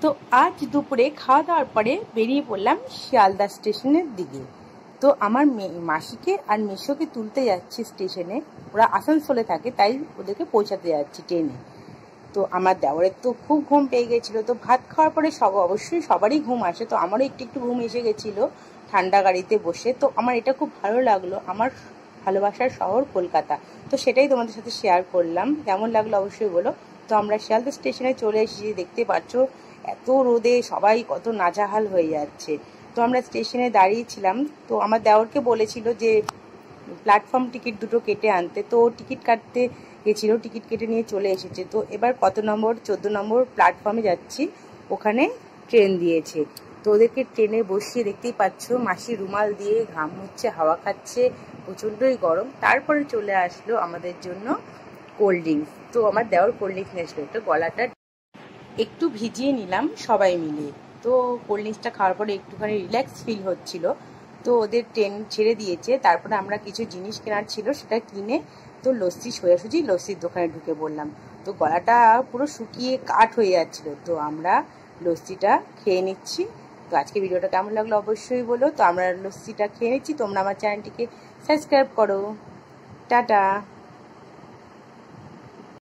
তো আজ দুপুরে খাওয়া দাওয়ার পরে বেরিয়ে পড়লাম শিয়ালদা স্টেশনের দিকে। তো আমার মাসিকে আর মেসোকে তুলতে যাচ্ছি স্টেশনে। ওরা আসানসোলে থাকে, তাই ওদেরকে পৌঁছাতে যাচ্ছি ট্রেনে। তো আমার দেওরের তো খুব ঘুম পেয়ে গেছিলো। তো ভাত খাওয়ার পরে অবশ্যই সবারই ঘুম আসে, তো আমারও একটু একটু ঘুম এসে গেছিলো ঠান্ডা গাড়িতে বসে। তো আমার এটা খুব ভালো লাগলো, আমার ভালোবাসার শহর কলকাতা। তো সেটাই তোমাদের সাথে শেয়ার করলাম। কেমন লাগলো অবশ্যই বলো। তো আমরা শিয়ালদা স্টেশনে চলে এসেছি, দেখতে পাচ্ছ এত রোদে সবাই কত নাজেহাল হয়ে যাচ্ছে। তো আমরা স্টেশনে দাঁড়িয়েছিলাম। তো আমার দেওরকে বলেছিল যে প্ল্যাটফর্ম টিকিট দুটো কেটে আনতে, তো টিকিট কাটতে গেছিল, টিকিট কেটে নিয়ে চলে এসেছে। তো এবার কত নম্বর 14 নম্বর প্ল্যাটফর্মে যাচ্ছি, ওখানে ট্রেন দিয়েছে। তো ওদেরকে ট্রেনে বসিয়ে দেখতেই পাচ্ছ মাসি রুমাল দিয়ে ঘাম হচ্ছে, হাওয়া খাচ্ছে, প্রচণ্ডই গরম। তারপরে চলে আসলো আমাদের জন্য কোল্ড ড্রিঙ্কস। তো আমার দেওর কোল্ড ড্রিঙ্কস নিয়েছিল, একটু গলাটা একটু ভিজিয়ে নিলাম সবাই মিলে। তো কোল্ড ড্রিঙ্কসটা খাওয়ার পরে একটুখানি রিল্যাক্স ফিল হচ্ছিল। তো ওদের ট্রেন ছেড়ে দিয়েছে, তারপরে আমরা কিছু জিনিস কেনার ছিল সেটা কিনে তো লস্যি, সোজাসুজি লস্যির দোকানে ঢুকে পড়লাম। তো গলাটা পুরো শুকিয়ে কাঠ হয়ে যাচ্ছিল, তো আমরা লস্যিটা খেয়ে নিচ্ছি। তো আজকে ভিডিওটা কেমন লাগলো অবশ্যই বলো। তো আমরা লস্যিটা খেয়ে নিচ্ছি, তোমরা আমার চ্যানেলটিকে সাবস্ক্রাইব করো। টাটা।